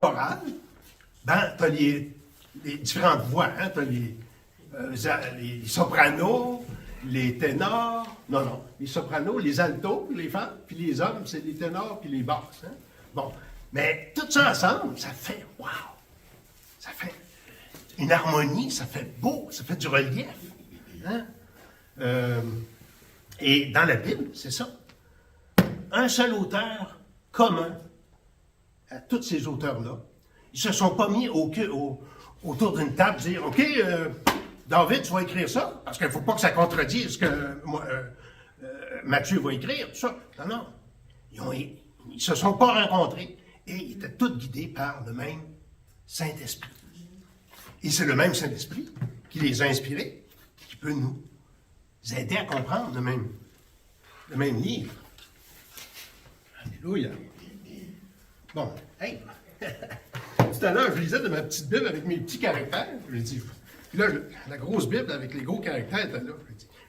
chorale, ben, tu as les différentes voix. Hein? Tu as les sopranos, les ténors. Non, non. Les sopranos, les altos, les femmes, puis les hommes, c'est les ténors, puis les basses. Hein? Bon. Mais tout ça ensemble, ça fait wow! Ça fait une harmonie, ça fait beau, ça fait du relief. Hein? Et dans la Bible, c'est ça. Un seul auteur commun à tous ces auteurs-là. Ils ne se sont pas mis autour d'une table et dire « OK, David, tu vas écrire ça, parce qu'il ne faut pas que ça contredise ce que Matthieu va écrire. » tout ça. Non, non. Ils ne se sont pas rencontrés et ils étaient tous guidés par le même Saint-Esprit. Et c'est le même Saint-Esprit qui les a inspirés, qui peut nous aider à comprendre le même livre. Alléluia. Bon, hey! Tout à l'heure, je lisais de ma petite Bible avec mes petits caractères. Je dis, puis là, la grosse Bible avec les gros caractères était là.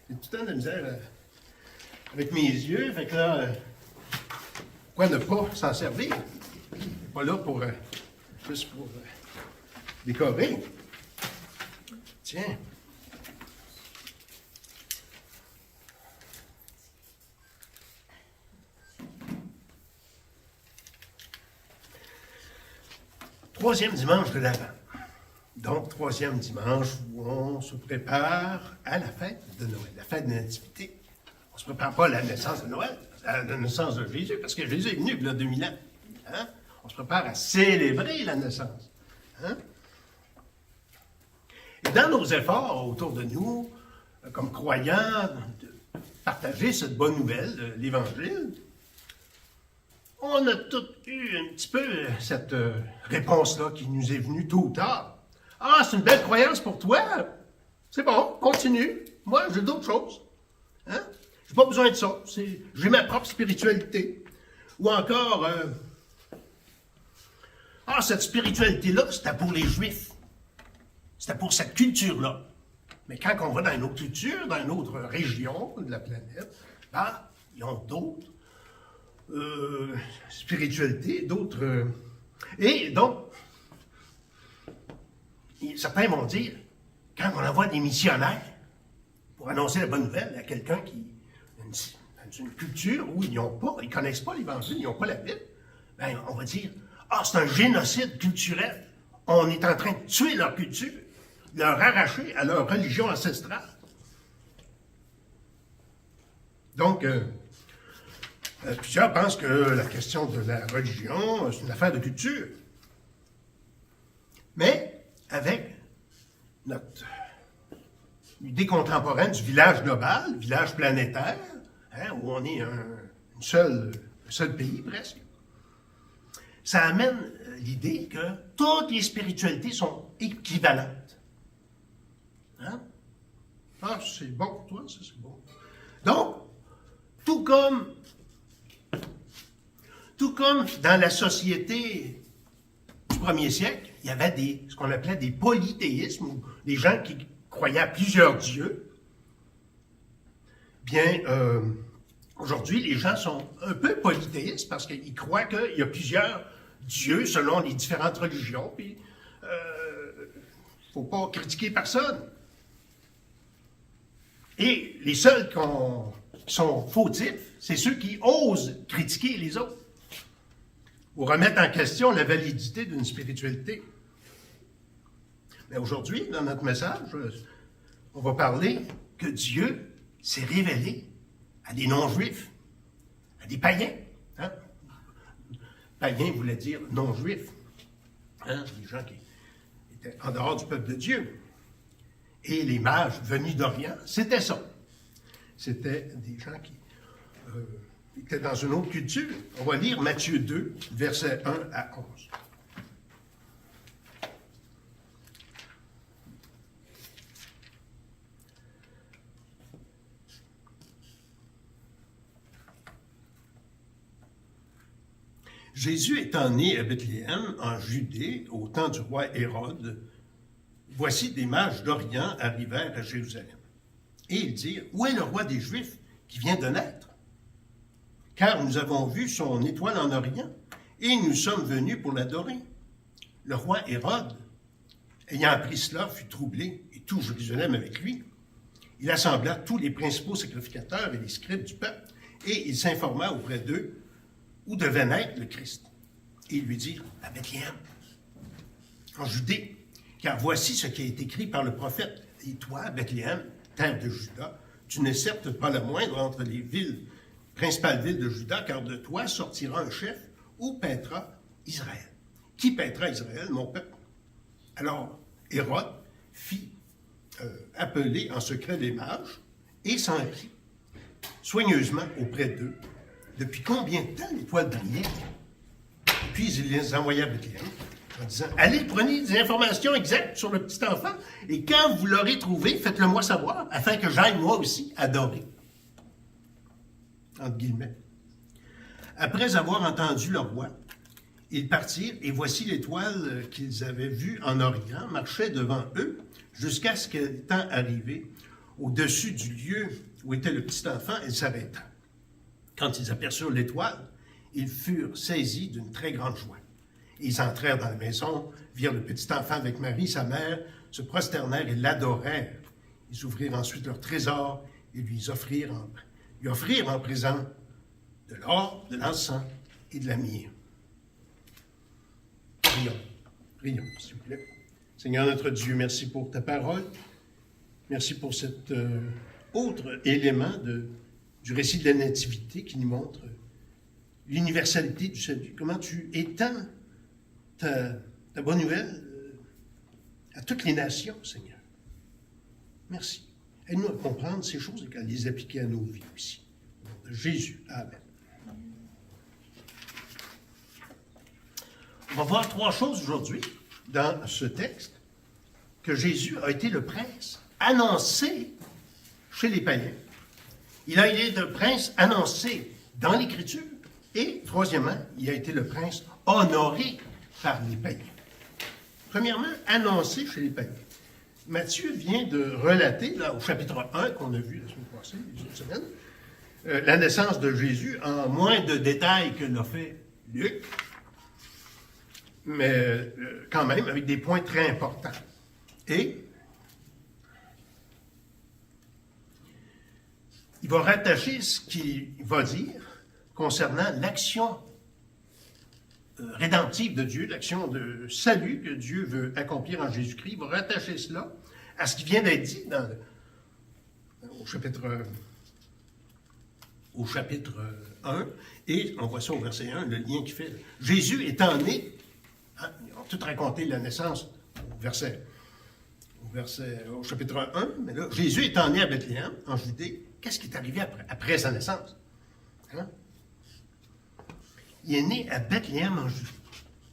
J'ai tout le temps de misère avec mes yeux. Fait que là, pourquoi ne pas s'en servir? Je suis pas là pour juste pour décorer. Tiens. Troisième dimanche de l'Avent. Donc, troisième dimanche où on se prépare à la fête de Noël, la fête de la Nativité. On ne se prépare pas à la naissance de Noël, à la naissance de Jésus, parce que Jésus est venu il y a 2000 ans. Hein? On se prépare à célébrer la naissance. Hein? Et dans nos efforts autour de nous, comme croyants, de partager cette bonne nouvelle de l'Évangile, on a tous eu un petit peu cette réponse-là qui nous est venue tôt ou tard. Ah, c'est une belle croyance pour toi. C'est bon, continue. Moi, j'ai d'autres choses. Hein? J'ai pas besoin de ça. J'ai ma propre spiritualité. Ou encore, ah, cette spiritualité-là, c'était pour les Juifs. C'était pour cette culture-là. Mais quand on va dans une autre culture, dans une autre région de la planète, ben, ils ont d'autres spiritualité, d'autres... Et donc, certains vont dire, quand on envoie des missionnaires pour annoncer la bonne nouvelle à quelqu'un qui dans une culture où ils ne connaissent pas l'Évangile, ils n'ont pas la Bible, ben, on va dire, ah, c'est un génocide culturel. On est en train de tuer leur culture, leur arracher à leur religion ancestrale. Donc, plusieurs pensent que la question de la religion, c'est une affaire de culture. Mais avec notre idée contemporaine du village global, village planétaire, hein, où on est un seul pays presque, ça amène l'idée que toutes les spiritualités sont équivalentes. Hein? Ah, c'est bon pour toi, ça c'est bon. Donc, tout comme dans la société du 1er siècle, il y avait ce qu'on appelait des polythéismes, ou des gens qui croyaient à plusieurs dieux. Bien, aujourd'hui, les gens sont un peu polythéistes parce qu'ils croient qu'il y a plusieurs dieux selon les différentes religions, puis il ne faut pas critiquer personne. Et les seuls qui sont fautifs, c'est ceux qui osent critiquer les autres ou remettre en question la validité d'une spiritualité. Mais aujourd'hui, dans notre message, on va parler que Dieu s'est révélé à des non-juifs, à des païens. Hein? Païen voulait dire non-juifs. Hein? Des gens qui étaient en dehors du peuple de Dieu. Et les mages venus d'Orient, c'était ça. C'était des gens qui étaient dans une autre culture. On va lire Matthieu 2, versets 1 à 11. Jésus étant né à Bethléem, en Judée, au temps du roi Hérode, voici des mages d'Orient arrivèrent à Jérusalem. Et ils dirent, où est le roi des Juifs qui vient de naître? Car nous avons vu son étoile en Orient, et nous sommes venus pour l'adorer. le roi Hérode, ayant appris cela, fut troublé, et tout Jérusalem avec lui. Il assembla tous les principaux sacrificateurs et les scribes du peuple, et il s'informa auprès d'eux où devait naître le Christ. Et ils lui dirent, à Bethléem, en Judée, car voici ce qui est écrit par le prophète. Et toi, Bethléem, terre de Juda, tu n'es certes pas le moindre entre les principales villes de Juda, car de toi sortira un chef où paîtra Israël. Qui paîtra Israël, mon peuple? Alors, Hérode fit appeler en secret les mages et s'en prit soigneusement auprès d'eux. Depuis combien de temps l'étoile brillait? Puis il les envoya à Bethléem en disant, allez, prenez des informations exactes sur le petit enfant et quand vous l'aurez trouvé, faites-le moi savoir afin que j'aille moi aussi adorer. Entre guillemets. Après avoir entendu le roi, ils partirent, et voici l'étoile qu'ils avaient vue en Orient marchait devant eux jusqu'à ce qu'étant arrivée au-dessus du lieu où était le petit enfant, elle s'arrêta. Quand ils aperçurent l'étoile, ils furent saisis d'une très grande joie. Ils entrèrent dans la maison, virent le petit enfant avec Marie, sa mère, se prosternèrent et l'adorèrent. Ils ouvrirent ensuite leur trésor et lui offrirent en présent de l'or, de l'encens et de la myrrhe. Prions, s'il vous plaît. Seigneur notre Dieu, merci pour ta parole. Merci pour cet autre élément du récit de la Nativité qui nous montre l'universalité du salut. Comment tu étends ta bonne nouvelle à toutes les nations, Seigneur. Merci. Aide-nous à comprendre ces choses et à les appliquer à nos vies aussi. Au nom de Jésus. Amen. On va voir trois choses aujourd'hui dans ce texte, que Jésus a été le prince annoncé chez les païens. Il a été le prince annoncé dans l'Écriture. Et, troisièmement, il a été le prince honoré par les païens. Premièrement, annoncé chez les païens. Matthieu vient de relater, là, au chapitre 1 qu'on a vu la semaine passée, cette semaine, la naissance de Jésus en moins de détails que l'a fait Luc, mais quand même avec des points très importants. Et il va rattacher ce qu'il va dire concernant l'action rédemptive de Dieu, l'action de salut que Dieu veut accomplir en Jésus-Christ. Il va rattacher cela à ce qui vient d'être dit au chapitre 1, et on voit ça au verset 1, le lien qui fait. Jésus étant né, ils ont tout raconté la naissance au chapitre 1, mais là, Jésus étant né à Bethléem, en Judée, qu'est-ce qui est arrivé après sa naissance? Hein? Il est né à Bethléem en Judée.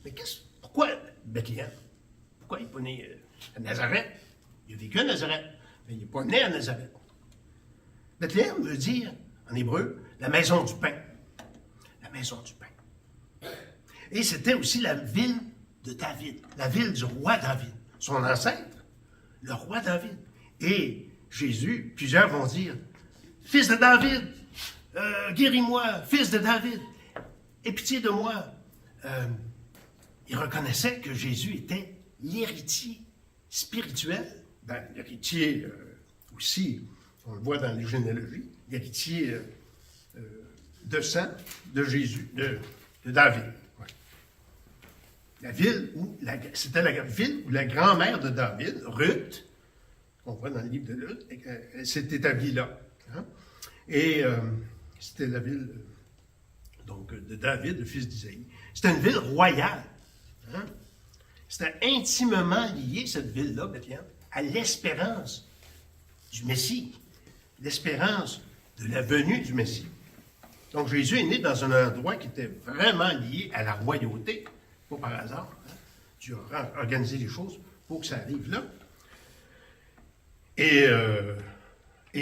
Mais pourquoi Bethléem? Pourquoi il n'est pas né à Nazareth? Il a vécu à Nazareth, mais il n'est pas né à Nazareth. Bethléem veut dire, en hébreu, la maison du pain. La maison du pain. Et c'était aussi la ville de David, la ville du roi David, son ancêtre, le roi David. Et Jésus, plusieurs vont dire, fils de David, guéris-moi, fils de David, aie pitié de moi. Il reconnaissait que Jésus était l'héritier spirituel, l'héritier aussi, on le voit dans les généalogies, l'héritier de sang de Jésus, de David. Ouais. C'était la ville où la grand-mère de David, Ruth, qu'on voit dans le livre de Ruth, elle s'est établie là. Hein? Et c'était la ville donc, de David, le fils d'Isaïe. C'était une ville royale. Hein? C'était intimement lié, cette ville-là, Bethléem, à l'espérance du Messie, l'espérance de la venue du Messie. Donc Jésus est né dans un endroit qui était vraiment lié à la royauté, pas par hasard. Hein? Dieu a organisé les choses pour que ça arrive là. Et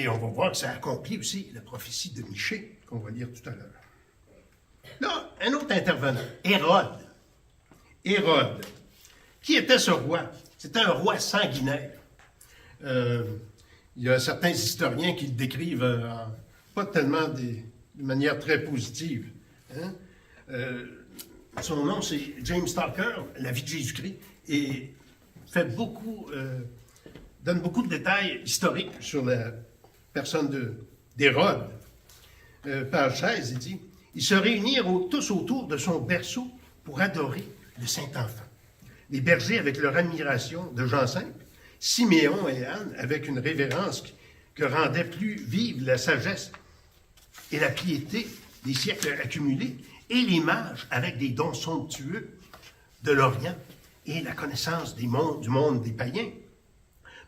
on va voir que ça accomplit aussi la prophétie de Michée, qu'on va lire tout à l'heure. Là, un autre intervenant, Hérode. Hérode. Qui était ce roi? C'était un roi sanguinaire. Il y a certains historiens qui le décrivent pas tellement de manière très positive. Hein? son nom c'est James Stalker, La vie de Jésus-Christ, et donne beaucoup de détails historiques sur la personne d'Hérode. Page 16, il dit « Ils se réunirent tous autour de son berceau pour adorer le Saint-Enfant. Les bergers avec leur admiration de Jean V, Siméon et Anne avec une révérence que rendait plus vive la sagesse et la piété des siècles accumulés, et les mages avec des dons somptueux de l'Orient et la connaissance du monde des païens.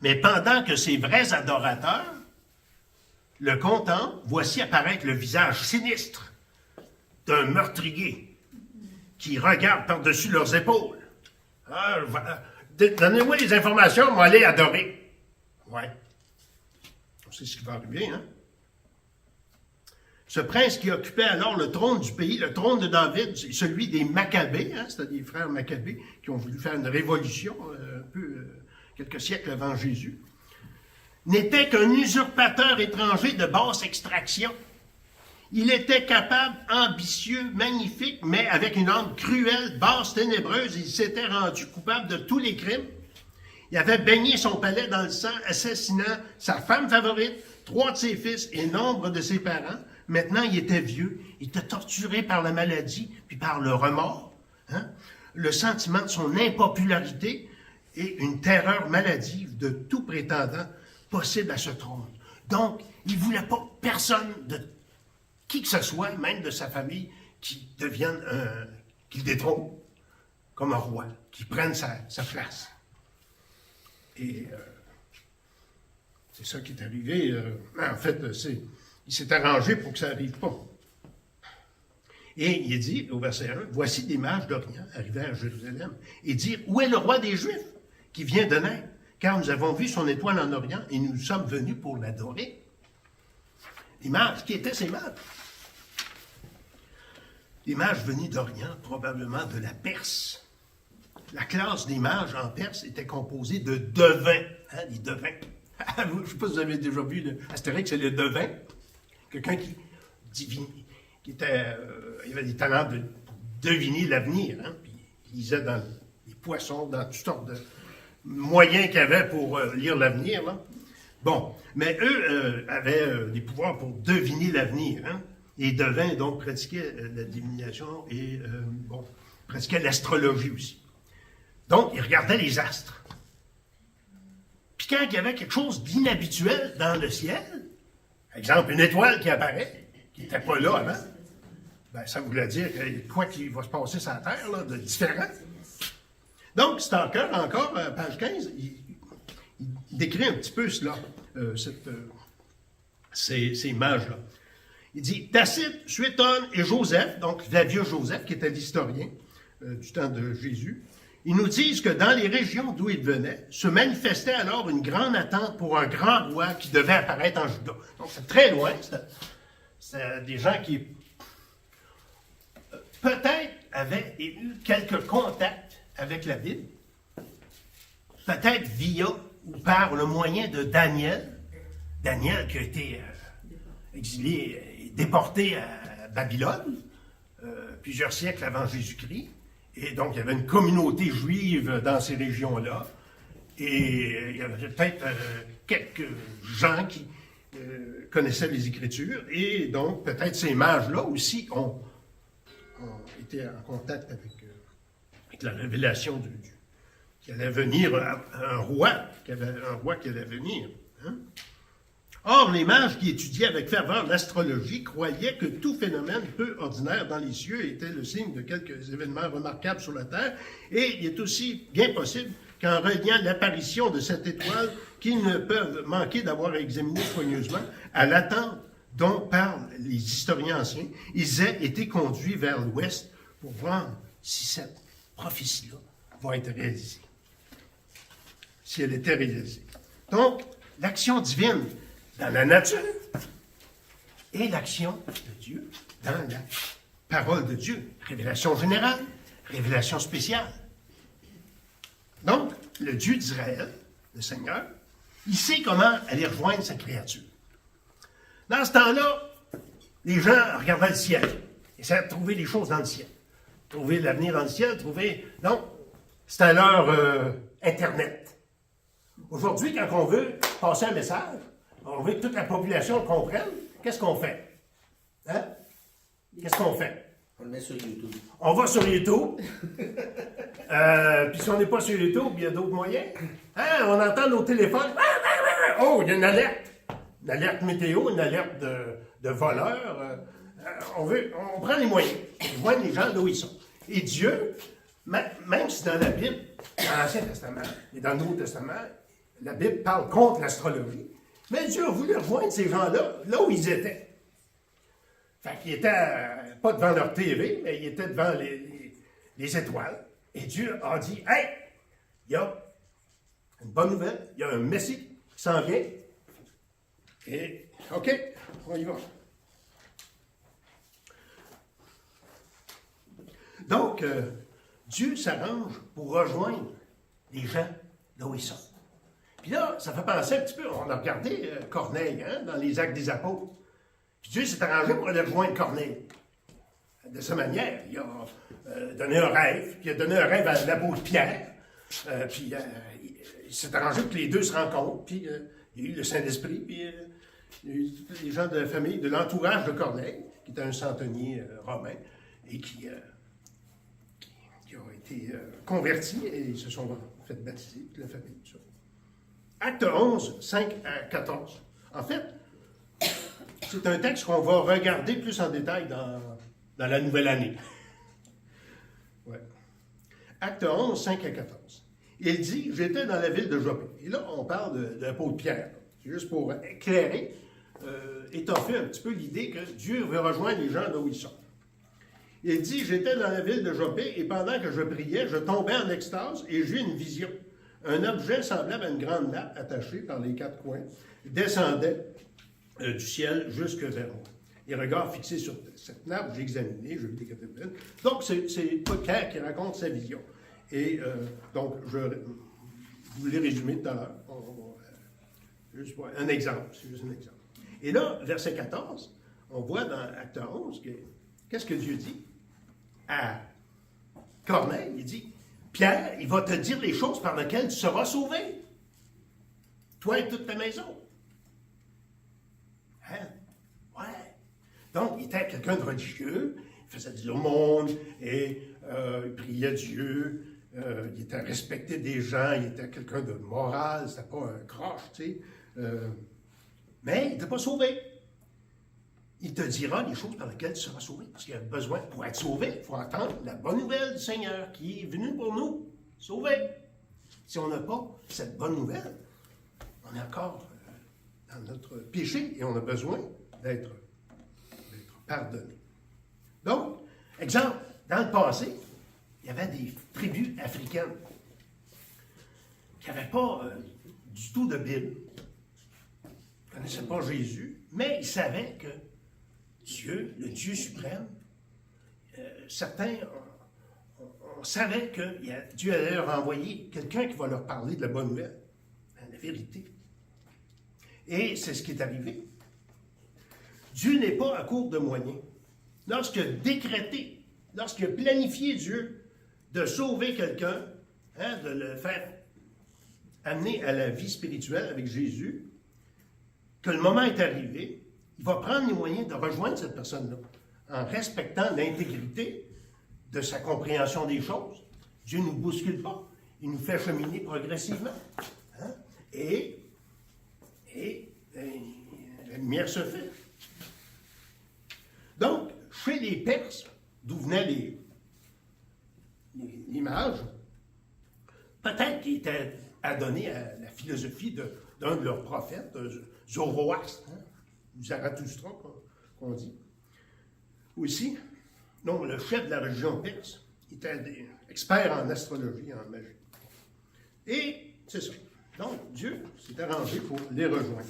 Mais pendant que ces vrais adorateurs le contemplent, voici apparaître le visage sinistre d'un meurtrier qui regarde par-dessus leurs épaules. Ah, donnez-moi les informations, on va aller adorer. Ouais. On sait ce qui va arriver, hein? Ce prince qui occupait alors le trône du pays, le trône de David, c'est celui des Maccabées, hein, c'est-à-dire les frères Maccabées qui ont voulu faire une révolution quelques siècles avant Jésus, n'était qu'un usurpateur étranger de basse extraction. Il était capable, ambitieux, magnifique, mais avec une âme cruelle, basse, ténébreuse. Il s'était rendu coupable de tous les crimes. Il avait baigné son palais dans le sang, assassinant sa femme favorite, 3 de ses fils et nombre de ses parents. Maintenant, il était vieux, il était torturé par la maladie, puis par le remords, hein? Le sentiment de son impopularité et une terreur maladive de tout prétendant possible à ce trône. Donc, il ne voulait pas personne de qui que ce soit, même de sa famille, qui devienne qui le détrône comme un roi, qui prenne sa place. Et c'est ça qui est arrivé. En fait, il s'est arrangé pour que ça n'arrive pas. Et il dit, au verset 1, « Voici des mages d'Orient arrivés à Jérusalem, et dire, où est le roi des Juifs qui vient de naître? Car nous avons vu son étoile en Orient, et nous sommes venus pour l'adorer. » Les mages, qui étaient ces mages? Les mages venus d'Orient, probablement de la Perse. La classe des mages en Perse était composée de devins, hein, les devins. Je ne sais pas si vous avez déjà vu Astérix, c'est le devin. Quelqu'un qui avait des talents de deviner l'avenir, hein, puis il lisait dans les poissons, dans toutes sortes de moyens qu'il y avait pour lire l'avenir, là. Bon, mais eux avaient des pouvoirs pour deviner l'avenir, hein. Les devins, donc, pratiquaient la divination et, pratiquaient l'astrologie aussi. Donc, ils regardaient les astres. Puis quand il y avait quelque chose d'inhabituel dans le ciel, par exemple, une étoile qui apparaît, qui n'était pas là avant, ben, ça voulait dire qu'il y a quoi qui va se passer sur la Terre, là, de différent. Donc, Stalker, encore, page 15, il décrit un petit peu cela, ces mages-là. Il dit, Tacite, Suétone et Joseph, donc Flavius Joseph, qui était l'historien du temps de Jésus, ils nous disent que dans les régions d'où ils venaient, se manifestait alors une grande attente pour un grand roi qui devait apparaître en Juda. Donc, c'est très loin. C'est des gens qui, peut-être, avaient eu quelques contacts avec la Bible, peut-être via ou par le moyen de Daniel. Daniel qui a été exilé et déporté à Babylone, plusieurs siècles avant Jésus-Christ. Et donc, il y avait une communauté juive dans ces régions-là. Et il y avait peut-être quelques gens qui connaissaient les Écritures. Et donc, peut-être ces mages-là aussi ont été en contact avec la révélation qui allait venir, un roi qui allait venir. Hein? Or, les mages qui étudiaient avec ferveur l'astrologie croyaient que tout phénomène peu ordinaire dans les cieux était le signe de quelques événements remarquables sur la terre, et il est aussi bien possible qu'en reliant l'apparition de cette étoile, qu'ils ne peuvent manquer d'avoir examiné soigneusement, à l'attente dont parlent les historiens anciens, ils aient été conduits vers l'ouest pour voir si cette prophétie-là va être réalisée. Si elle était réalisée. Donc, l'action divine dans la nature et l'action de Dieu dans la parole de Dieu. Révélation générale, révélation spéciale. Donc, le Dieu d'Israël, le Seigneur, il sait comment aller rejoindre sa créature. Dans ce temps-là, les gens regardaient le ciel, essayaient de trouver des choses dans le ciel. trouver l'avenir dans le ciel, trouver... Non, c'est à l'heure Internet. Aujourd'hui, quand on veut passer un message, on veut que toute la population le comprenne, qu'est-ce qu'on fait? Hein? Qu'est-ce qu'on fait? On le met sur YouTube. On va sur YouTube. Puis si on n'est pas sur YouTube, il y a d'autres moyens. Hein? On entend nos téléphones. Oh, il y a une alerte. Une alerte météo, une alerte de voleurs. On prend les moyens. On voit les gens là où ils sont. Et Dieu, même si dans la Bible, dans l'Ancien Testament et dans le Nouveau Testament, la Bible parle contre l'astrologie, mais Dieu a voulu rejoindre ces gens-là, là où ils étaient. Fait qu'ils étaient pas devant leur TV, mais ils étaient devant les étoiles. Et Dieu a dit, hey, il y a une bonne nouvelle, il y a un Messie qui s'en vient. Et, OK, on y va. Donc, Dieu s'arrange pour rejoindre les gens là où ils sont. Puis là, ça fait penser un petit peu, on a regardé Corneille, hein, dans les Actes des Apôtres. Puis Dieu s'est arrangé pour aller rejoindre Corneille. De cette manière, il a donné un rêve, puis il a donné un rêve à l'apôtre Pierre, puis il s'est arrangé pour que les deux se rencontrent, puis il y a eu le Saint-Esprit, puis il y a eu tous les gens de la famille, de l'entourage de Corneille, qui était un centenier romain, et qui ont été convertis, et ils se sont fait baptiser, toute la famille, tout ça. Acte 11, 5 à 14. En fait, c'est un texte qu'on va regarder plus en détail dans la nouvelle année. Ouais. Acte 11, 5 à 14. Il dit, j'étais dans la ville de Jopé. Et là, on parle de l'apôtre Pierre. C'est juste pour éclairer, étoffer un petit peu l'idée que Dieu veut rejoindre les gens là où ils sont. Il dit, j'étais dans la ville de Jopé et pendant que je priais, je tombais en extase et j'eus une vision. Un objet semblable à une grande nappe attachée par les quatre coins descendait du ciel jusque vers moi. Les regards fixés sur cette nappe, j'ai examiné, je vis des catégories. Donc, c'est Pierre qui raconte sa vision. Et donc, je vous l'ai résumé tout à l'heure. Juste un exemple, c'est juste un exemple. Et là, verset 14, on voit dans Acte 11, qu'est-ce que Dieu dit à Corneille? Il dit, Pierre, il va te dire les choses par lesquelles tu seras sauvé. Toi et toute ta maison. Hein? Ouais. Donc, il était quelqu'un de religieux, il faisait de l'aumône, et il priait Dieu, il était respecté des gens, il était quelqu'un de moral, c'était pas un croche, tu sais. Mais il n'était pas sauvé. Il te dira les choses par lesquelles tu seras sauvé. Parce qu'il y a besoin, pour être sauvé, il faut entendre la bonne nouvelle du Seigneur qui est venu pour nous sauver. Si on n'a pas cette bonne nouvelle, on est encore dans notre péché et on a besoin d'être pardonné. Donc, exemple, dans le passé, il y avait des tribus africaines qui n'avaient pas du tout de Bible, ne connaissaient pas Jésus, mais ils savaient que Dieu, le Dieu suprême, certains, on savait que Dieu allait leur envoyer quelqu'un qui va leur parler de la bonne nouvelle, la vérité. Et c'est ce qui est arrivé. Dieu n'est pas à court de moyens. Lorsqu'il a décrété, lorsqu'il a planifié Dieu de sauver quelqu'un, hein, de le faire amener à la vie spirituelle avec Jésus, que le moment est arrivé, il va prendre les moyens de rejoindre cette personne-là en respectant l'intégrité de sa compréhension des choses. Dieu ne nous bouscule pas. Il nous fait cheminer progressivement. Hein? Et la lumière se fait. Donc, chez les Perses, d'où venaient les mages, peut-être qu'ils étaient adonnés à la philosophie d'un de leurs prophètes, Zoroastre, hein? Zarathustra, qu'on dit. Aussi, non, le chef de la religion perse était expert en astrologie et en magie. Et c'est ça. Donc, Dieu s'est arrangé pour les rejoindre.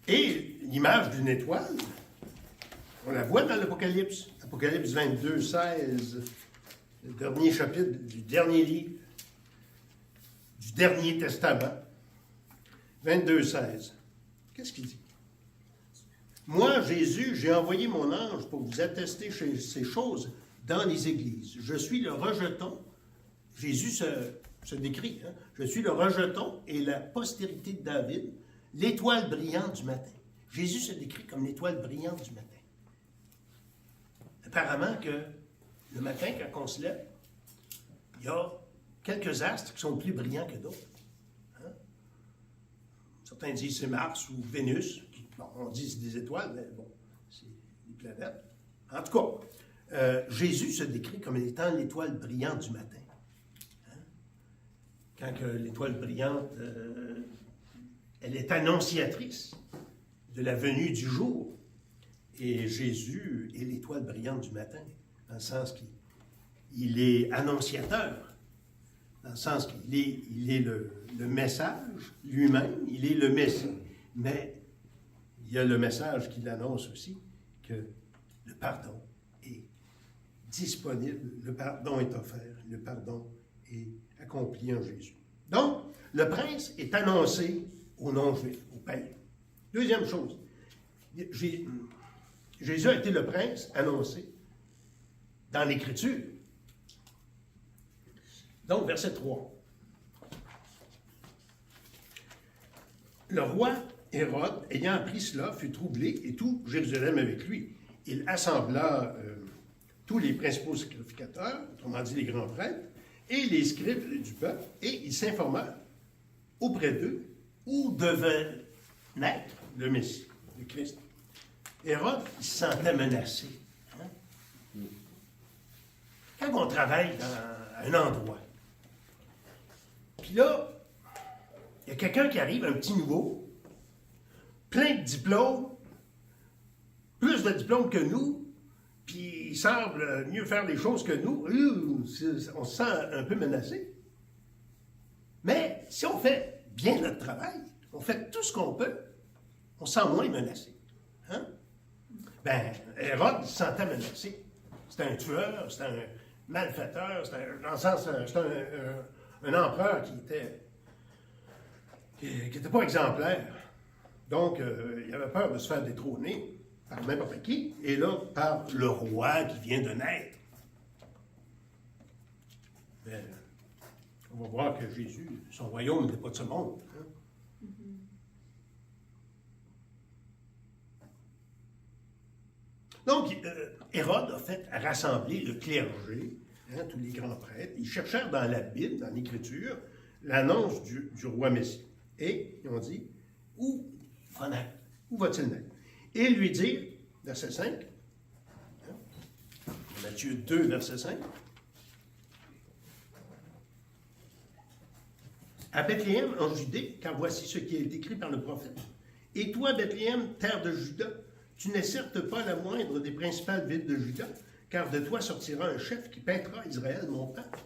Et l'image d'une étoile, on la voit dans l'Apocalypse. Apocalypse 22, 16, le dernier chapitre du dernier livre, du dernier testament. 22, 16. Qu'est-ce qu'il dit? Moi, Jésus, j'ai envoyé mon ange pour vous attester ces choses dans les églises. Je suis le rejeton. Jésus se décrit. Hein? Je suis le rejeton et la postérité de David, l'étoile brillante du matin. Jésus se décrit comme l'étoile brillante du matin. Apparemment que le matin, quand on se lève, il y a quelques astres qui sont plus brillants que d'autres. Hein? Certains disent c'est Mars ou Vénus. Bon, on dit c'est des étoiles, mais bon, c'est des planètes. En tout cas, Jésus se décrit comme étant l'étoile brillante du matin. Hein? Quand l'étoile brillante, elle est annonciatrice de la venue du jour. Et Jésus est l'étoile brillante du matin, dans le sens qu'il est annonciateur, dans le sens qu'il est le message lui-même, il est le Messie. Mais il y a le message qu'il annonce aussi, que le pardon est disponible, le pardon est offert, le pardon est accompli en Jésus. Donc, le prince est annoncé aux non-juifs, aux païens. Deuxième chose, Jésus a été le prince annoncé dans l'Écriture. Donc, verset 3. Le roi Hérode, ayant appris cela, fut troublé, et tout Jérusalem avec lui. Il assembla tous les principaux sacrificateurs, autrement dit les grands prêtres, et les scribes du peuple, et il s'informa auprès d'eux où devait naître le Messie, le Christ. Hérode, il se sentait menacé. Hein? Quand on travaille dans un endroit, puis là, il y a quelqu'un qui arrive, un petit nouveau, plein de diplômes, plus de diplômes que nous, puis il semble mieux faire les choses que nous, on se sent un peu menacé. Mais si on fait bien notre travail, on fait tout ce qu'on peut, on se sent moins menacé. Hein? Ben, Hérode se sentait menacé. C'était un tueur, c'était un malfaiteur, dans le sens, c'était un empereur qui était pas exemplaire. Donc, il avait peur de se faire détrôner par n'importe qui, et là, par le roi qui vient de naître. Ben, on va voir que Jésus, son royaume n'est pas de ce monde. Hein? Donc, Hérode a fait rassembler le clergé, hein, tous les grands prêtres. Ils cherchèrent dans la Bible, dans l'Écriture, l'annonce du roi Messie. Et ils ont dit, où va-t-il naître? Et ils lui dirent, verset 5, hein, Matthieu 2, verset 5, à Bethléem, en Judée, car voici ce qui est écrit par le prophète. Et toi, Bethléem, terre de Juda, tu n'es certes pas la moindre des principales villes de Juda, car de toi sortira un chef qui paîtra Israël, mon peuple.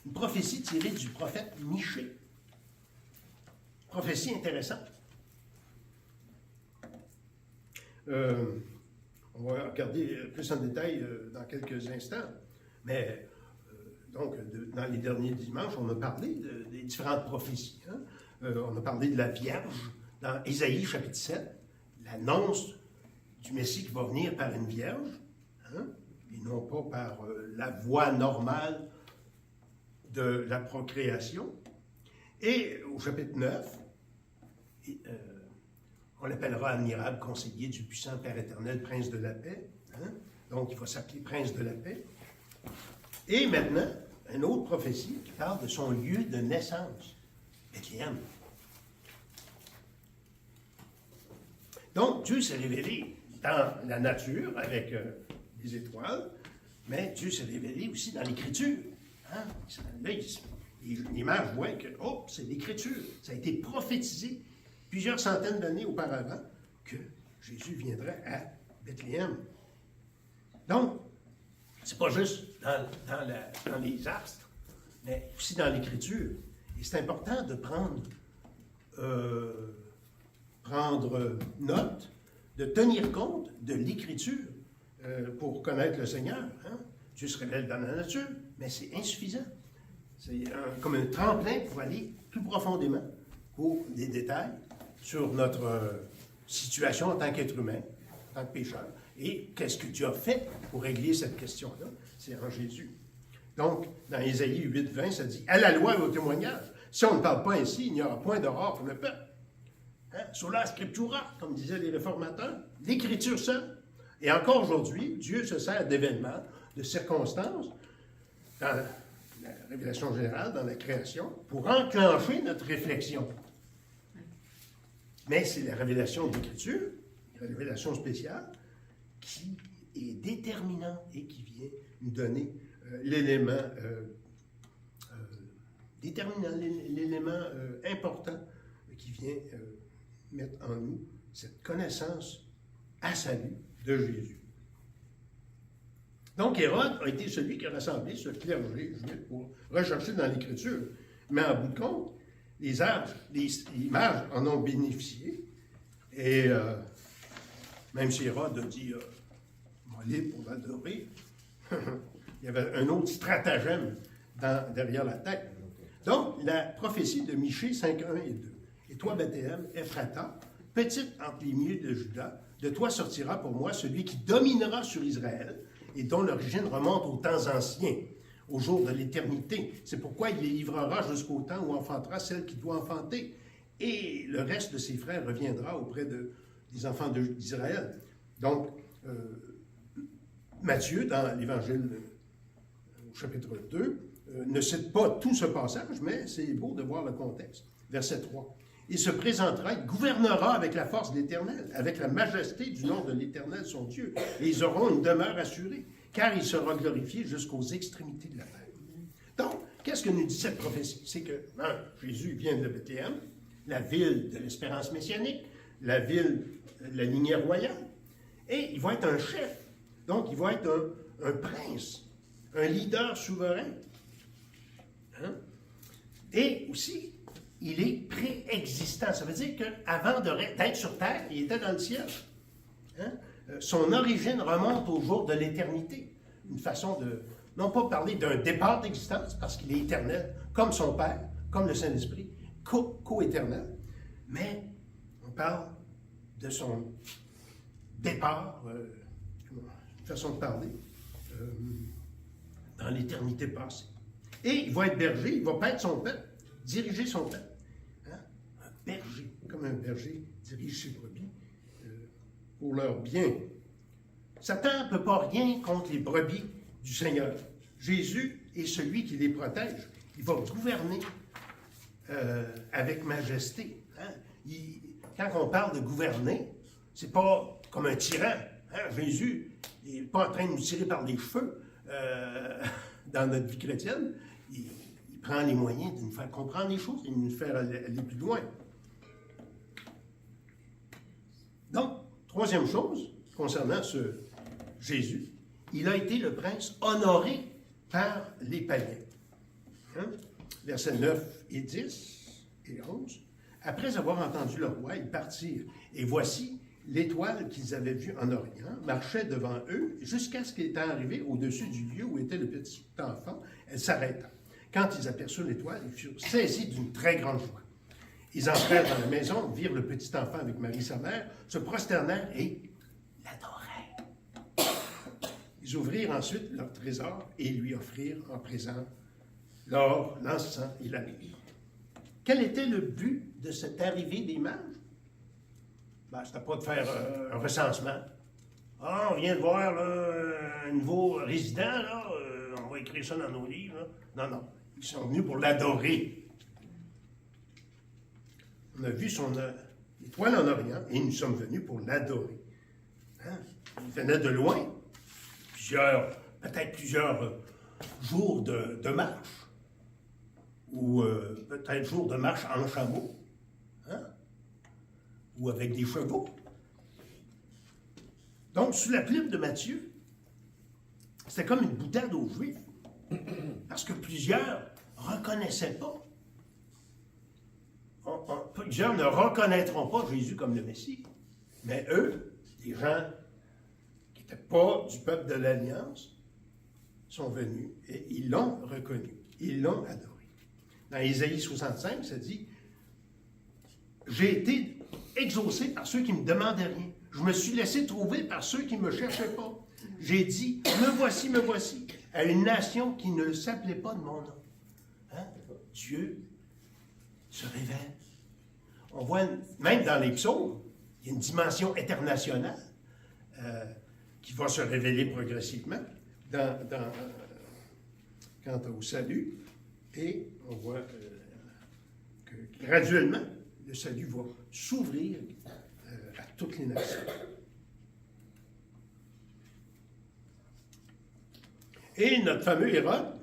Une prophétie tirée du prophète Michée. Prophétie intéressante. On va regarder plus en détail dans quelques instants. Mais, donc, dans les derniers dimanches, on a parlé des différentes prophéties. Hein? On a parlé de la Vierge dans Ésaïe chapitre 7, l'annonce du Messie qui va venir par une Vierge, hein? Et non pas par la voie normale de la procréation. Et au chapitre 9, on l'appellera admirable conseiller du puissant Père éternel, prince de la paix. Hein? Donc, il va s'appeler prince de la paix. Et maintenant, une autre prophétie qui parle de son lieu de naissance, Bethléem. Donc, Dieu s'est révélé dans la nature avec les étoiles, mais Dieu s'est révélé aussi dans l'Écriture. Hein? Là, l'image voit que, oh, c'est l'Écriture. Ça a été prophétisé plusieurs centaines d'années auparavant que Jésus viendrait à Bethléem. Donc, c'est pas juste dans les astres, mais aussi dans l'Écriture. Et c'est important de prendre note, de tenir compte de l'Écriture pour connaître le Seigneur. Hein? Dieu se révèle dans la nature, mais c'est insuffisant. C'est comme un tremplin pour aller plus profondément pour des détails sur notre situation en tant qu'être humain, tant que pécheur. Et qu'est-ce que Dieu a fait pour régler cette question-là? C'est en Jésus. Donc, dans Ésaïe 8, 20, ça dit « À la loi et au témoignage, si on ne parle pas ainsi, il n'y aura point d'aurore pour le peuple. Hein? Sola scriptura, comme disaient les réformateurs, l'écriture seule. Et encore aujourd'hui, Dieu se sert d'événements, de circonstances, dans la révélation générale, dans la création, pour enclencher notre réflexion. Mais c'est la révélation de l'Écriture, la révélation spéciale, qui est déterminante et qui vient nous donner l'élément déterminant, l'élément important qui vient mettre en nous cette connaissance à salut de Jésus. Donc, Hérode a été celui qui a rassemblé ce clergé juif pour rechercher dans l'Écriture. Mais en bout de compte, les mages en ont bénéficié. Et même si Hérode a dit aller pour l'adorer, il y avait un autre stratagème derrière la tête. Donc, la prophétie de Michée 5, 1 et 2. Et toi, Bethléem, Ephrata, petite entre les milieux de Juda, de toi sortira pour moi celui qui dominera sur Israël et dont l'origine remonte aux temps anciens, au jour de l'éternité. C'est pourquoi il les livrera jusqu'au temps où enfantera celle qui doit enfanter. Et le reste de ses frères reviendra auprès des enfants d'Israël. Donc, Matthieu, dans l'Évangile au chapitre 2, ne cite pas tout ce passage, mais c'est beau de voir le contexte. Verset 3. Il se présentera, il gouvernera avec la force de l'Éternel, avec la majesté du nom de l'Éternel, son Dieu. Et ils auront une demeure assurée, car il sera glorifié jusqu'aux extrémités de la terre. Donc, qu'est-ce que nous dit cette prophétie? C'est que Jésus vient de Bethléem, la ville de l'espérance messianique, la ville de la lignée royale, et il va être un chef. Donc, il va être un prince, un leader souverain. Hein? Et aussi, il est préexistant. Ça veut dire qu'avant d'être sur terre, il était dans le ciel. Hein? Son origine remonte au jour de l'éternité. Une façon de, non pas parler d'un départ d'existence, parce qu'il est éternel, comme son Père, comme le Saint-Esprit, co-éternel, mais on parle de son départ, une façon de parler, dans l'éternité passée. Et il va être berger, il va paître son peuple, diriger son peuple. Hein? Un berger, comme un berger dirige ses brebis pour leur bien. Satan ne peut pas rien contre les brebis du Seigneur. Jésus est celui qui les protège. Il va gouverner avec majesté. Hein? Quand on parle de gouverner, c'est pas comme un tyran. Hein? Jésus n'est pas en train de nous tirer par les cheveux dans notre vie chrétienne. Il prend les moyens de nous faire comprendre les choses et de nous faire aller plus loin. Donc, troisième chose, concernant ce Jésus, il a été le prince honoré par les païens. Hein? Versets 9 et 10 et 11. Après avoir entendu le roi, ils partirent. Et voici, l'étoile qu'ils avaient vue en Orient marchait devant eux jusqu'à ce qu'étant arrivée au-dessus du lieu où était le petit enfant, elle s'arrêta. Quand ils aperçurent l'étoile, ils furent saisis d'une très grande joie. Ils entrèrent dans la maison, virent le petit enfant avec Marie sa mère, se prosternèrent et l'adorèrent. Ils ouvrirent ensuite leur trésor et lui offrirent en présent l'or, l'encens et la myrrhe. Quel était le but de cette arrivée des mages? C'était pas de faire un recensement. Ah, on vient de voir là, un nouveau résident, là, on va écrire ça dans nos livres. Là. Non, non. Ils sont venus pour l'adorer. On a vu son étoile en Orient et nous sommes venus pour l'adorer. Hein? Il venait de loin, peut-être plusieurs jours de marche, ou peut-être jours de marche en chameau, hein? Ou avec des chevaux. Donc, sous la plume de Matthieu, c'était comme une boutade aux Juifs, parce que plusieurs ne reconnaissaient pas. Plusieurs ne reconnaîtront pas Jésus comme le Messie, mais eux, des gens qui n'étaient pas du peuple de l'Alliance, sont venus et ils l'ont reconnu, ils l'ont adoré. Dans Ésaïe 65, ça dit « J'ai été exaucé par ceux qui ne me demandaient rien. Je me suis laissé trouver par ceux qui ne me cherchaient pas. J'ai dit, me voici, à une nation qui ne s'appelait pas de mon nom. Hein? Dieu se révèle. On voit, même dans les psaumes, il y a une dimension internationale qui va se révéler progressivement quant au salut. Et on voit que graduellement, le salut va s'ouvrir à toutes les nations. Et notre fameux Hérode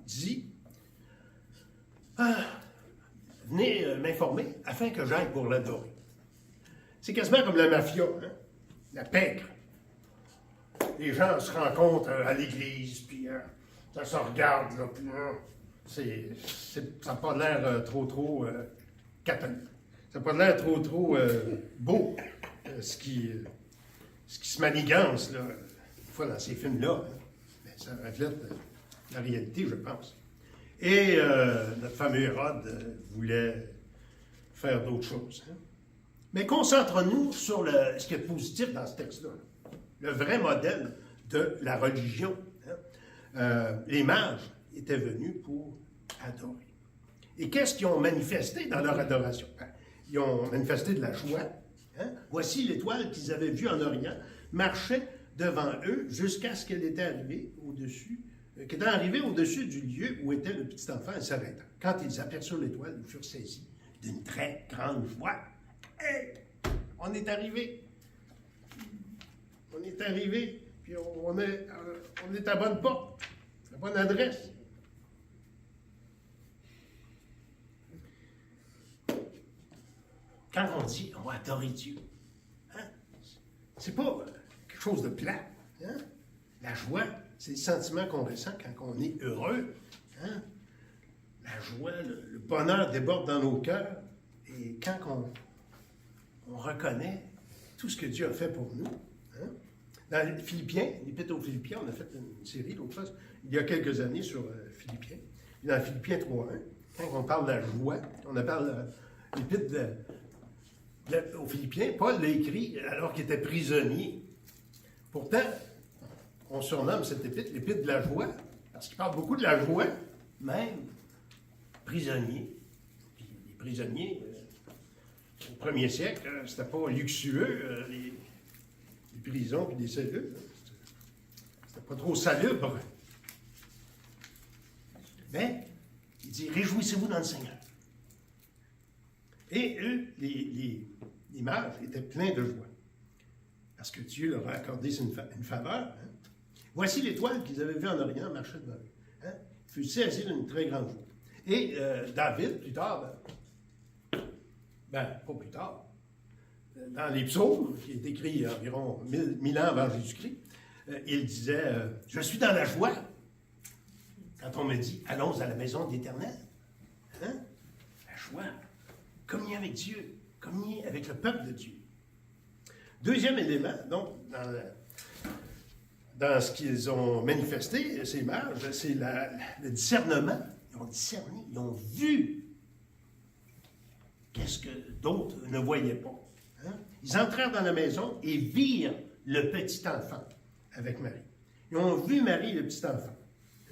dit, venez m'informer afin que j'aille pour l'adorer. C'est quasiment comme la mafia, hein? La pègre. Les gens se rencontrent à l'église, puis ça se regarde, là, puis ça n'a pas l'air trop catholique. Ça n'a pas l'air trop beau, ce qui se manigance, là, une fois dans ces films-là. Hein? Mais ça reflète la réalité, je pense. Et notre fameux Hérode voulait faire d'autres choses. Hein? Mais concentrons-nous sur ce qui est positif dans ce texte-là. Le vrai modèle de la religion. Hein? Les mages étaient venus pour adorer. Et qu'est-ce qu'ils ont manifesté dans leur adoration? Ils ont manifesté de la joie. Hein? Voici l'étoile qu'ils avaient vue en Orient, marchait devant eux jusqu'à ce qu'elle était arrivée au-dessus du lieu où était le petit enfant et s'arrêta. Quand ils aperçurent l'étoile, ils furent saisis d'une très grande joie. Hey! On est arrivé! On est arrivé, puis on est à bonne porte, à bonne adresse. Quand on dit on va adorer Dieu, hein? C'est pas quelque chose de plat. Hein? La joie, c'est le sentiment qu'on ressent quand on est heureux. Hein? La joie, le bonheur déborde dans nos cœurs. Et quand on reconnaît tout ce que Dieu a fait pour nous. Hein? Dans les Philippiens, l'Épître aux Philippiens, on a fait une série l'autre fois, il y a quelques années sur Philippiens. Dans Philippiens 3.1, quand on parle de la joie, on parle l'Épître aux Philippiens, Paul l'a écrit alors qu'il était prisonnier. Pourtant, on surnomme cette épître l'Épître de la joie, parce qu'il parle beaucoup de la joie, même prisonnier. Puis les prisonniers, au premier siècle, c'était pas luxueux, les prisons puis les cellules. C'était pas trop salubre. Mais, il dit, réjouissez-vous dans le Seigneur. Et eux, les mages, étaient pleins de joie. Parce que Dieu leur a accordé une faveur. Hein? Voici l'étoile qu'ils avaient vue en Orient marcher devant eux. Hein? Il fut saisi d'une très grande joie. Et David, plus tard, pas plus tard, dans les psaumes, qui est écrit environ 1000 ans avant Jésus-Christ, il disait je suis dans la joie quand on me dit allons à la maison de l'Éternel. Hein? La joie. Communier avec Dieu, communier avec le peuple de Dieu. Deuxième élément, donc, dans ce qu'ils ont manifesté, ces mages, c'est le discernement. Ils ont discerné, ils ont vu qu'est-ce que d'autres ne voyaient pas. Hein? Ils entrèrent dans la maison et virent le petit enfant avec Marie. Ils ont vu Marie, le petit enfant.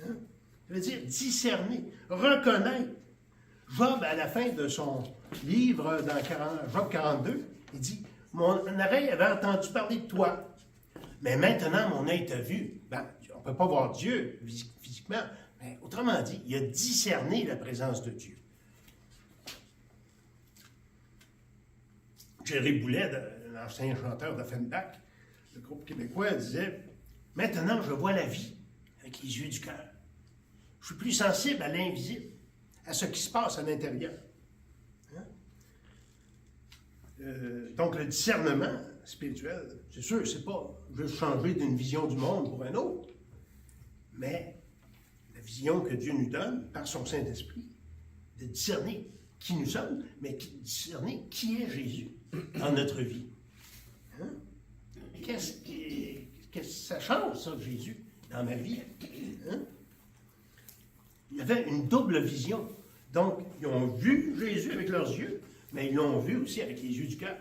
Hein? Ça veut dire discerner, reconnaître. Job, à la fin de son livre, dans Job 42, il dit « Mon oreille avait entendu parler de toi, mais maintenant mon œil t'a vu. » On ne peut pas voir Dieu physiquement, mais autrement dit, il a discerné la présence de Dieu. Jerry Boulet, l'ancien chanteur d'Offenbach, le groupe québécois, disait « Maintenant, je vois la vie avec les yeux du cœur. Je suis plus sensible à l'invisible, à ce qui se passe à l'intérieur. Hein? Donc, le discernement spirituel, c'est sûr, c'est pas juste changer d'une vision du monde pour un autre, mais la vision que Dieu nous donne par son Saint-Esprit, de discerner qui nous sommes, mais de discerner qui est Jésus dans notre vie. Hein? Qu'est-ce que ça change, ça, Jésus, dans ma vie? Hein? Il y avait une double vision. Donc, ils ont vu Jésus avec leurs yeux, mais ils l'ont vu aussi avec les yeux du cœur.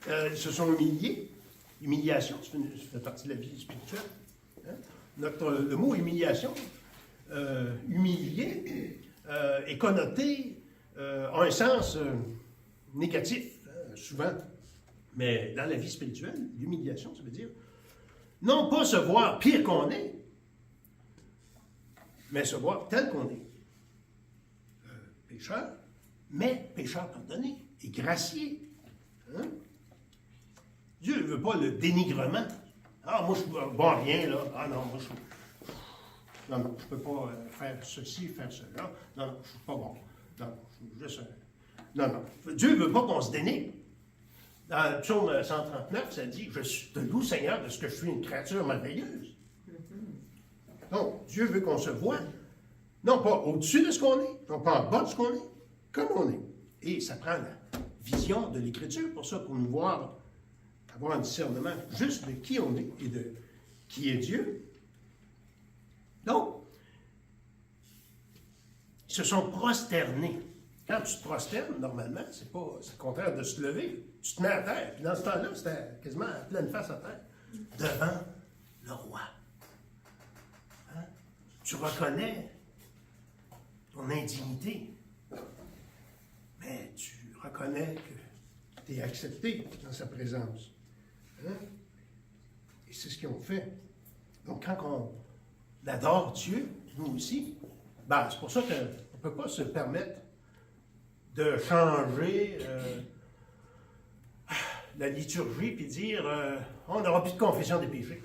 Ils se sont humiliés. Humiliation, ça fait partie de la vie spirituelle. Hein? Le mot humiliation, humilier, est connoté a un sens négatif, souvent. Mais dans la vie spirituelle, l'humiliation, ça veut dire non pas se voir pire qu'on est, mais se voir tel qu'on est. Pécheur, mais pécheur pardonné et gracié. Hein? Dieu ne veut pas le dénigrement. Ah, moi, je suis bon à rien, là. Ah non, moi, non, non, je ne peux pas faire ceci, faire cela. Non, non, je ne suis pas bon. Non, je suis juste non, non. Dieu ne veut pas qu'on se dénigre. Dans le psaume 139, ça dit, je te loue, Seigneur, parce que je suis une créature merveilleuse. Donc, Dieu veut qu'on se voie, non pas au-dessus de ce qu'on est, non pas en bas de ce qu'on est, comme on est. Et ça prend la vision de l'Écriture pour ça, pour nous voir, avoir un discernement juste de qui on est et de qui est Dieu. Donc, ils se sont prosternés. Quand tu te prosternes, normalement, c'est le contraire de se lever. Tu te mets à terre. Puis dans ce temps-là, c'était quasiment à pleine face à terre. Devant le roi. Hein? Tu reconnais ton indignité. Mais tu reconnais que tu es accepté dans sa présence. Hein? Et c'est ce qu'ils ont fait. Donc, quand on adore Dieu, nous aussi, ben, c'est pour ça qu'on ne peut pas se permettre de changer la liturgie puis dire on n'aura plus de confession des péchés.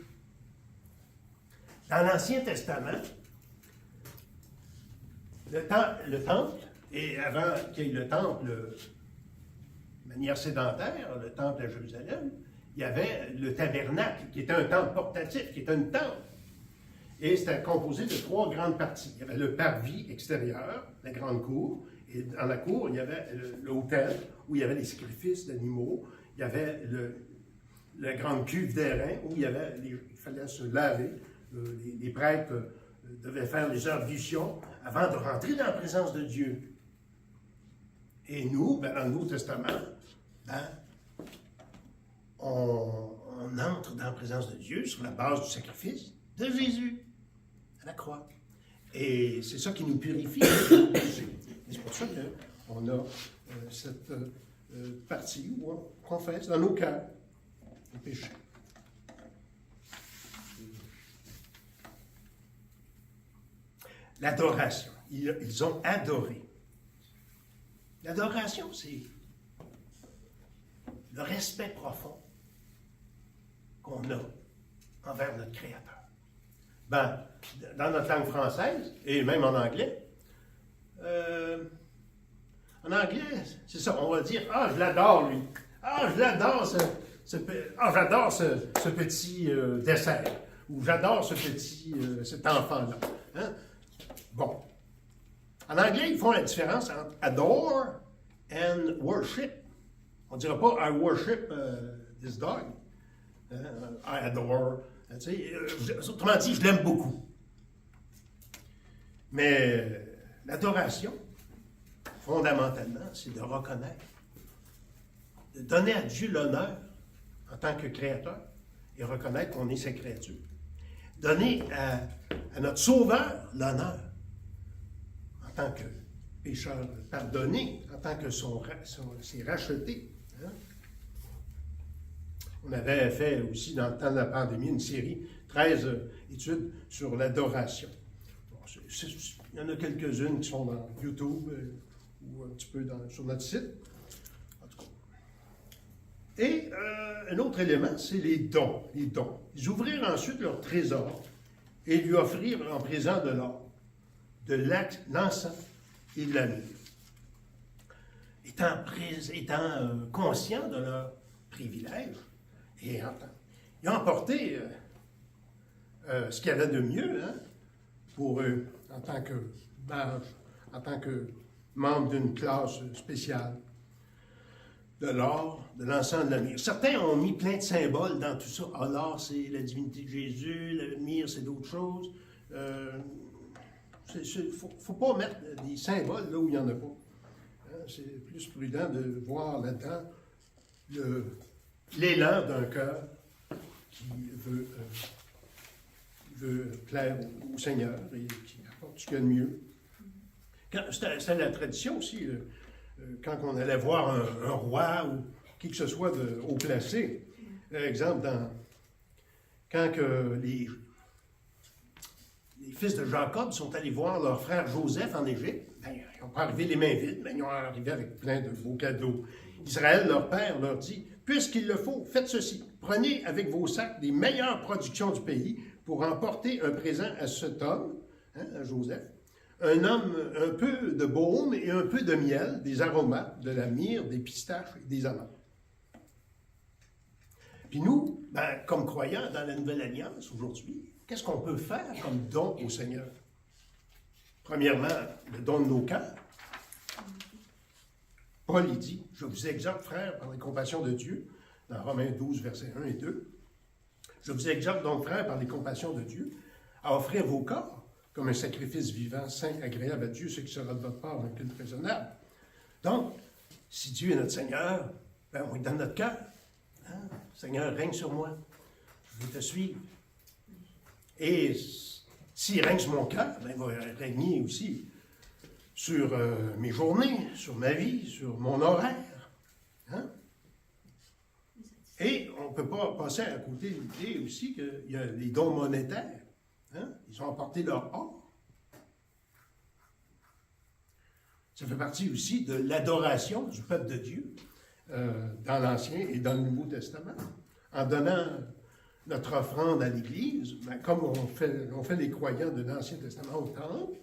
Dans l'Ancien Testament, le temple, et avant qu'il y ait le temple de manière sédentaire, le temple à Jérusalem, il y avait le tabernacle, qui était un temple portatif, qui était une tente. Et c'était composé de 3 grandes parties. Il y avait le parvis extérieur, la grande cour, et dans la cour, il y avait l'autel, où il y avait les sacrifices d'animaux, il y avait la grande cuve d'airain, où il fallait se laver, les prêtres devaient faire les ablutions avant de rentrer dans la présence de Dieu. Et nous, dans le Nouveau Testament, on entre dans la présence de Dieu sur la base du sacrifice de Jésus à la croix. Et c'est ça qui nous purifie. C'est pour ça qu'on a cette partie où on confesse dans nos cœurs le péché. L'adoration. Ils ont adoré. L'adoration, c'est le respect profond qu'on a envers notre Créateur. Ben, dans notre langue française, et même en anglais, c'est ça, on va dire « Ah, je l'adore, lui! Ah, je l'adore, j'adore ce petit dessert! » Ou « J'adore cet enfant-là! Hein? » Bon. En anglais, ils font la différence entre « adore » and « worship ». On ne dira pas « I worship this dog ». I adore. Autrement dit, je l'aime beaucoup. Mais l'adoration, fondamentalement, c'est de reconnaître, de donner à Dieu l'honneur en tant que créateur et reconnaître qu'on est sa créature. Donner à notre Sauveur l'honneur en tant que pécheur pardonné, en tant que c'est racheté. Hein? On avait fait aussi, dans le temps de la pandémie, une série, 13 études sur l'adoration. Bon, il y en a quelques-unes qui sont dans YouTube ou un petit peu sur notre site. En tout cas. Et un autre élément, c'est les dons. Les dons. Ils ouvrirent ensuite leur trésor et lui offrirent en présent de l'or, de l'encens et de la myrrhe. Étant conscients de leur privilège, et ils ont emporté ce qu'il y avait de mieux pour eux en tant que mage, en tant que membre d'une classe spéciale. De l'or, de l'encens, de la myrrhe. Certains ont mis plein de symboles dans tout ça. Ah, l'or, c'est la divinité de Jésus, la myrrhe, c'est d'autres choses. Il ne faut pas mettre des symboles là où il n'y en a pas. C'est plus prudent de voir là-dedans l'élan d'un cœur qui veut plaire au Seigneur et qui apporte ce qu'il y a de mieux. C'était la tradition aussi, quand on allait voir un roi ou qui que ce soit de haut placé. Par exemple, quand les fils de Jacob sont allés voir leur frère Joseph en Égypte, ben, ils n'ont pas arrivé les mains vides, mais ils ont arrivé avec plein de beaux cadeaux. Israël, leur père, leur dit, « Puisqu'il le faut, faites ceci. Prenez avec vos sacs les meilleures productions du pays pour emporter un présent à cet homme, à Joseph, un homme, un peu de baume et un peu de miel, des aromates, de la myrrhe, des pistaches et des amandes. » Puis nous, ben, comme croyants dans la Nouvelle Alliance aujourd'hui, qu'est-ce qu'on peut faire comme don au Seigneur? Premièrement, le don de nos cœurs. Paul, il dit, « Je vous exhorte, frères, par les compassions de Dieu, dans Romains 12, versets 1 et 2, « Je vous exhorte donc, frères, par les compassions de Dieu, à offrir vos corps comme un sacrifice vivant, saint, agréable à Dieu, ce qui sera de votre part un culte raisonnable. » Donc, si Dieu est notre Seigneur, ben, on lui donne notre cœur. Hein? Seigneur, règne sur moi. Je veux te suivre. Et s'il règne sur mon cœur, ben, il va régner aussi sur mes journées, sur ma vie, sur mon horaire. Hein? Et on ne peut pas passer à côté de l'idée aussi qu'il y a les dons monétaires. Hein? Ils ont apporté leur or. Ça fait partie aussi de l'adoration du peuple de Dieu dans l'Ancien et dans le Nouveau Testament. En donnant notre offrande à l'Église, ben, comme on fait les croyants de l'Ancien Testament au temple,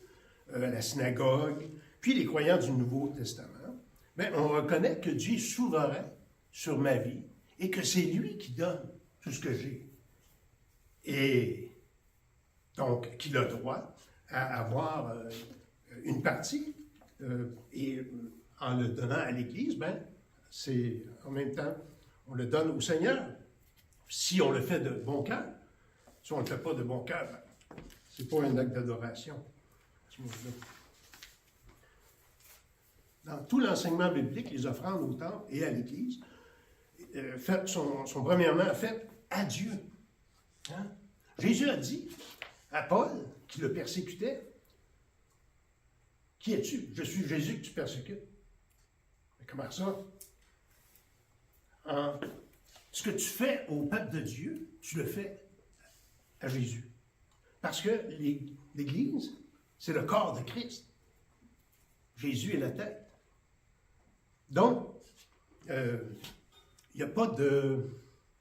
à la synagogue, puis les croyants du Nouveau Testament, ben, on reconnaît que Dieu est souverain sur ma vie et que c'est lui qui donne tout ce que j'ai. Et donc, qu'il a droit à avoir une partie. Et en le donnant à l'Église, ben, c'est en même temps, on le donne au Seigneur. Si on le fait de bon cœur. Si on ne le fait pas de bon cœur, ben, c'est pas un acte d'adoration. Dans tout l'enseignement biblique, les offrandes au temple et à l'Église sont premièrement faites à Dieu. Hein? Jésus a dit à Paul, qui le persécutait, « Qui es-tu? Je suis Jésus que tu persécutes. » Mais comment ça? Ce que tu fais au peuple de Dieu, tu le fais à Jésus. Parce que l'Église, c'est le corps de Christ. Jésus est la tête. Donc, il n'y a pas de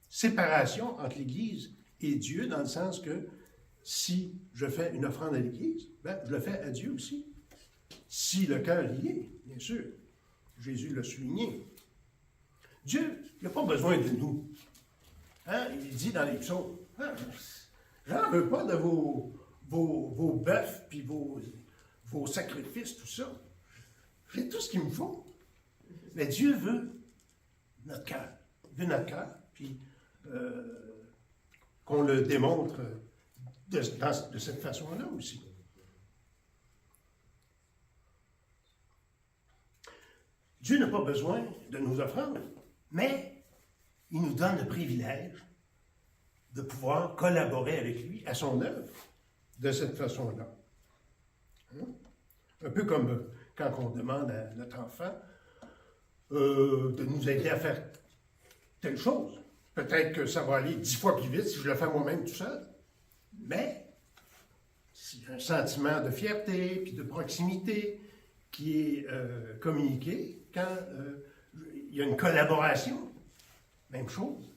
séparation entre l'Église et Dieu, dans le sens que si je fais une offrande à l'Église, ben, je le fais à Dieu aussi. Si le cœur y est, bien sûr. Jésus l'a souligné. Dieu n'a pas besoin de nous. Hein? Il dit dans les psaumes, hein, j'en veux pas de vos bœufs puis vos sacrifices, tout ça. J'ai tout ce qu'il me faut. Mais Dieu veut notre cœur. Il veut notre cœur, puis qu'on le démontre de cette façon-là aussi. Dieu n'a pas besoin de nos offrandes, mais il nous donne le privilège de pouvoir collaborer avec lui à son œuvre de cette façon-là. Hein? Un peu comme quand on demande à notre enfant de nous aider à faire telle chose. Peut-être que ça va aller 10 fois plus vite si je le fais moi-même tout seul, mais s'il y a un sentiment de fierté puis de proximité qui est communiqué, quand il y a une collaboration, même chose.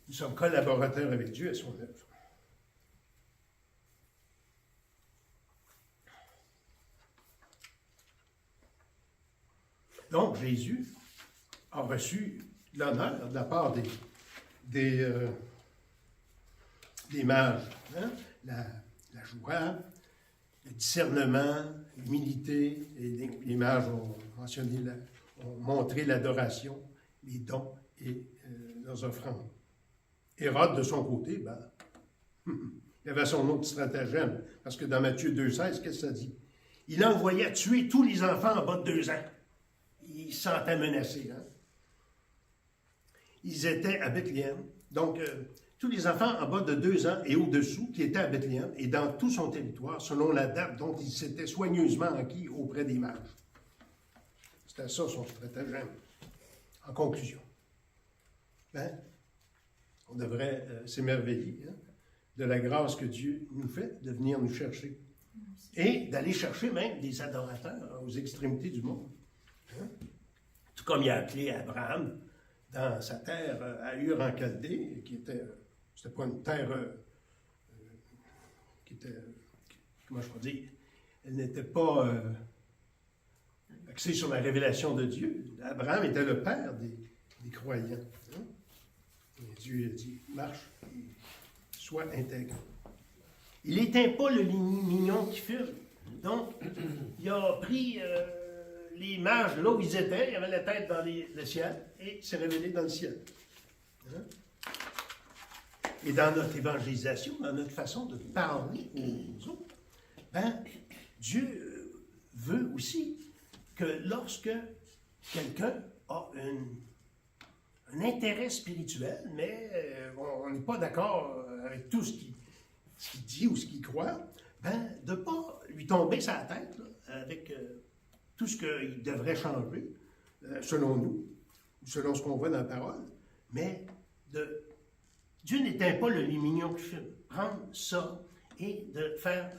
Nous sommes collaborateurs avec Dieu à son œuvre. Donc, Jésus a reçu l'honneur de la part des mages. Hein? La joie, le discernement, l'humilité. Et les mages ont montré l'adoration, les dons et leurs offrandes. Hérode, de son côté, ben, il avait son autre stratagème, parce que dans Matthieu 2,16, qu'est-ce que ça dit? Il envoyait tuer tous les enfants en bas de 2 ans. Il se sentait menacé. Hein? ils étaient à Bethléem. Donc, tous les enfants en bas de 2 ans et au-dessous qui étaient à Bethléem et dans tout son territoire, selon la date dont ils s'étaient soigneusement acquis auprès des mages. C'était ça son stratagème. En conclusion, on devrait s'émerveiller de la grâce que Dieu nous fait de venir nous chercher et d'aller chercher même des adorateurs aux extrémités du monde. Tout comme il a appelé Abraham dans sa terre à Ur en Chaldée, qui était, c'était pas une terre qui était, comment je peux dire, elle n'était pas axée sur la révélation de Dieu. Abraham était le père des croyants. Et Dieu a dit, marche, et sois intègre. Il n'éteint pas le mignon qui fume. Donc, il a pris les mages là où ils étaient, il avait la tête dans le ciel, et s'est révélé dans le ciel. Et dans notre évangélisation, dans notre façon de parler aux autres, Dieu veut aussi que lorsque quelqu'un a un intérêt spirituel, mais on n'est pas d'accord avec tout ce qu'il dit ou ce qu'il croit, de ne pas lui tomber sur la tête là, avec tout ce qu'il devrait changer, selon nous, ou selon ce qu'on voit dans la parole, mais Dieu n'éteint pas le lumignon qui fume. Prendre ça et de faire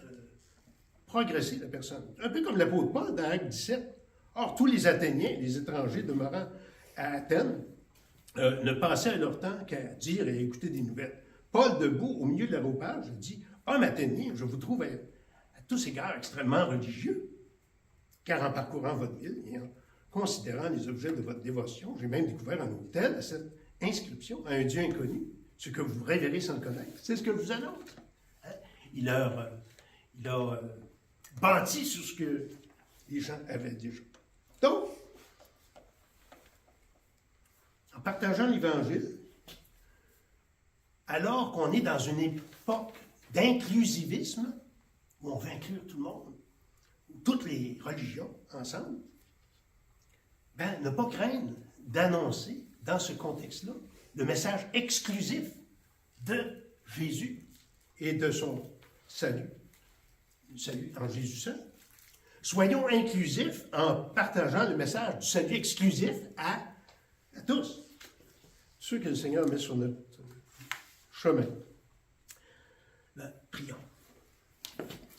progresser la personne. Un peu comme l'apôtre Paul dans Acte 17. Or, tous les Athéniens, les étrangers demeurant à Athènes, ne passaient à leur temps qu'à dire et à écouter des nouvelles. Paul, debout au milieu de l'aréopage, dit « Homme athénien, je vous trouve à tous égards extrêmement religieux, car en parcourant votre ville et en considérant les objets de votre dévotion, j'ai même découvert un autel à cette inscription à un Dieu inconnu, ce que vous révérez sans le connaître. C'est ce que je vous annonce. » Il a bâti sur ce que les gens avaient déjà. Donc, en partageant l'Évangile, alors qu'on est dans une époque d'inclusivisme, où on veut inclure tout le monde, ou toutes les religions ensemble, ne pas craindre d'annoncer, dans ce contexte-là, le message exclusif de Jésus et de son salut. Le salut en Jésus seul. Soyons inclusifs en partageant le message du salut exclusif à tous. Ceux que le Seigneur met sur notre chemin. Prions.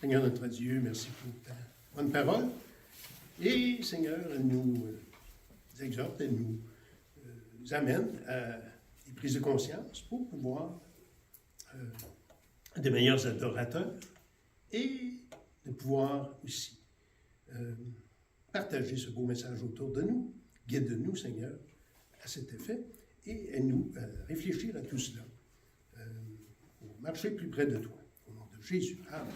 Seigneur notre Dieu, merci pour ta bonne parole. Et Seigneur, elle nous exhorte, elle nous amène à des prises de conscience pour pouvoir être des meilleurs adorateurs et de pouvoir aussi partager ce beau message autour de nous. Guide-nous, Seigneur, à cet effet et aide-nous réfléchir à tout cela pour marcher plus près de toi. Au nom de Jésus. Amen.